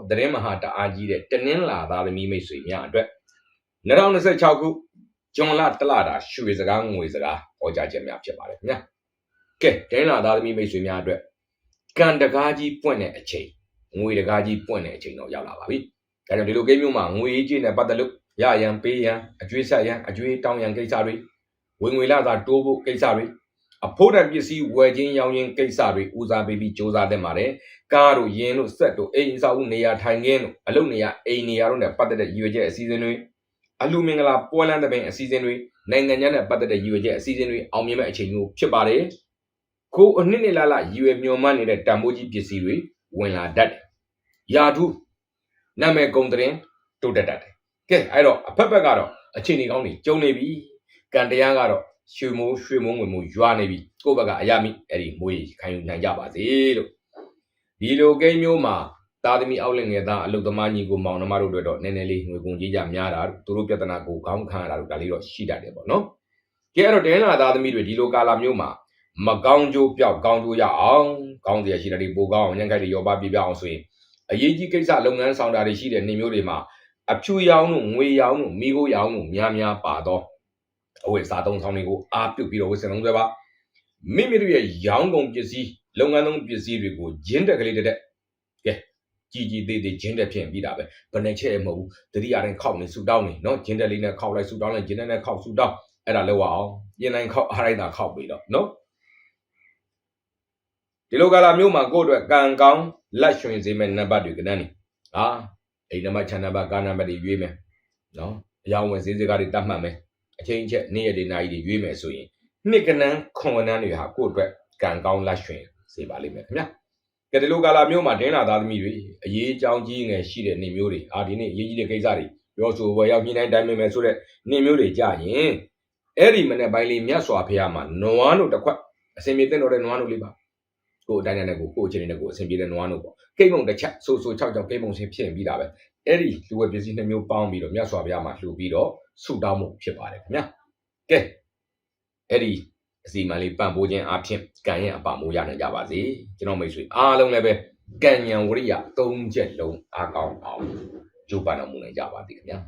သတင်းမဟာတအားကြီးတဲ့တနင်္လာသားသမီးမိတ်ဆွေများအတွက်2026ခုဇွန်လတလတာရွှေစကားငွေစကားဟောကြားချက်များဖြစ်ပါတယ်ခင်ဗျာကဲတနင်္လာသားသမီးမိတ်ဆွေများအတွက်ကံတကားကြီးပွင့်တဲ့အချိန်ငွေတကားကြီးပွင့်တဲ့အချိန်တော့ရောက်လာပါပြီဒါကြောင့်ဒီလိုကိန်းမျိုးမှာငွေကြီးနဲ့ပတ်သက်လို့ရရန်ပေးရန်အကျွေးဆက်ရန်အကျွေးတောင်းရန်ကိစ္စတွေဝင်ငွေလာသာတိုးဖို့ကိစ္စတွေအဖို့တပစ္စည်းဝယ်ခြင်းရောင်းခြင်းကိစ္စတွေဦးစားပေးပြီးစ조사သင့်ပါတယ်ကားတို့ယင်းတို့ဆက်တို့အိမ်စာဦးနေရာထိုင်ခင်းတို့အလုပ်နေရာအိမ်နေရာတို့နဲ့ပတ်သက်တဲ့ရည်ရွယ်ချက်အစီအစဉ်တွေအလူမင်္ဂလာပွဲလမ်းသဘင်အစီအစဉ်တွေနိုင်ငံခြားနဲ့ပတ်သက်တဲ့ရည်ရွယ်ချက်အစီအစဉ်တွေအောင်မြင်မဲ့အချိန်မျိုးဖြစ်ပါတယ်ကိုအနှစ်နှစ်လရည်ရွယ်မျှော်မှန်းနေတဲ့တန်ဖိုးကြီးပစ္စည်းတွေဝင်လာတတ်တယ်ယာထုနာမည်ကုန်တဲ့တိုးတက်တတ်တယ်ကဲအဲ့တော့အဖက်ဖက်ကတော့အချိန်ကြီးကောင်းနေကျုံနေပြီကံတရားကတော့ရွှေမိုးငွေမိုးရွာနေပြီကိုယ့်ဘက်ကအရာမိအဲ့ဒီမွေးခံယူနိုင်ကြပါစေလို့ဒီလိုကိန်းမျိုးမှာသားသမီးအောက်လင်ငယ်သားအလုသမားညီကိုမောင်နှမတို့တော့နည်းနည်းလေးငွေကုန်ကြီးကြများတာသူတို့ပြဿနာကိုခေါင်းခံရတာတို့ဒါလေးတော့ရှိတတ်တယ်ပေါ့နော်ကဲအဲ့တော့တင်းလာသားသမီးတွေဒီလိုကာလမျိုးမှာမကောင်းကျိုးပြောက်ကောင်းကျိုးရအောင်ကောင်းစရာရှိတဲ့ဒီပိုကောင်းအောင်ညံ့ခိုက်တွေရောပါပြပြအောင်ဆိုရင်အရေးကြီးကိစ္စလုပ်ငန်းဆောင်တာတွေရှိတဲ့နေမျိုးတွေမှာအဖြူရောင်တို့ငွေရောင်တို့မိခိုးရောင်တို့များပါတော့အဝိစာသုံးဆောင်တွေကိုအားပြုတ်ပြီးတော့ဝစ်စင်လုံးသွဲပါမိမိတို့ရဲ့ရောင်းကုန်ပစ္စည်းလုပ်ငန်းသုံးပစ္စည်းတွေကိုဂျင်းတက်ကလေးတက်ကဲကြီးသေးဂျင်းတက်ဖြစ်ပြီးတာပဲဘယ်နဲ့ချက်မဟုတ်ဘူးတတိယတိုင်းခောက်နေဆူတောင်းနေနော်ဂျင်းတက်လေးနဲ့ခောက်လိုက်ဆူတောင်းလိုက်ဂျင်းတက်နဲ့ခောက်ဆူတောင်းအဲ့ဒါလောက်အောင်ပြင်တိုင်းခောက်အားလိုက်တာခောက်ပြီးတော့နော်ဒီလိုကာလမျိုးမှာကိုယ့်အတွက်ကံကောင်းလက်ရွှင်စေမဲ့နံပါတ်တွေကတန်းနေအိမ်နံပါတ်ခြံနံပါတ်ကားနံပါတ်တွေရွေးမယ်နော်အယောင်ဝင်ဈေးစကားတွေတတ်မှတ်မယ်အချိန်ချက်နေ့ရက်တွေနာရီတွေရွေးမယ်ဆိုရင်နှစ်ကနန်းခွန်ကနန်းတွေဟာကိုယ့်အတွက်ကံကောင်းလက်ရွှင်စေပါလိမ့်မယ်ခင်ဗျာကဲဒီလိုကာလမျိုးမှာတင်းလာသားသမီးတွေအရေးအကြောင်းကြီးငယ်ရှိတဲ့နေမျိုးတွေဒီနေ့အရေးကြီးတဲ့ကိစ္စတွေပြောဆိုဝယ်ရောက်ညှိနှိုင်းတိုင်းမယ်ဆိုတဲ့နေမျိုးတွေကြရင်အဲ့ဒီမနေ့ပိုင်းလေးမြတ်စွာဘုရားမှာနွားတို့တစ်ခွက်အစင်ပြေတဲ့တော်တဲ့နွားတို့လေးပါကိုယ်အတိုင်းနဲ့ကိုယ်အချင်းနဲ့ကိုယ်အစင်ပြေတဲ့နွားတို့ပေါ့ကိတ်မုံတစ်ချက်ဆို6ကြောင့်ကိတ်မုံစင်ဖြစ်ပြီးတာပဲအဲ့ဒီလူဝယ်ပစ္စည်းနှစ်မျိုးပေါင်းပြီးတော့မြတ်စွာဘုရားမှာလှူပြီးတော့ဆုတောင်းမှုဖြစ်ပါတယ်ခင်ဗျာကဲအဲ့ဒီအစီအမံလေးပံ့ပိုးခြင်းအဖြစ်ကံရဲ့အပမိုးရနိုင်ကြပါစေကျွန်တော်မိတ်ဆွေအားလုံးလည်းပဲကံဉဏ်ဝရိယ3ချက်လုံးအားကောင်းအောင်ကြိုးပမ်းတော်မူနိုင်ကြပါသည်ခင်ဗျာ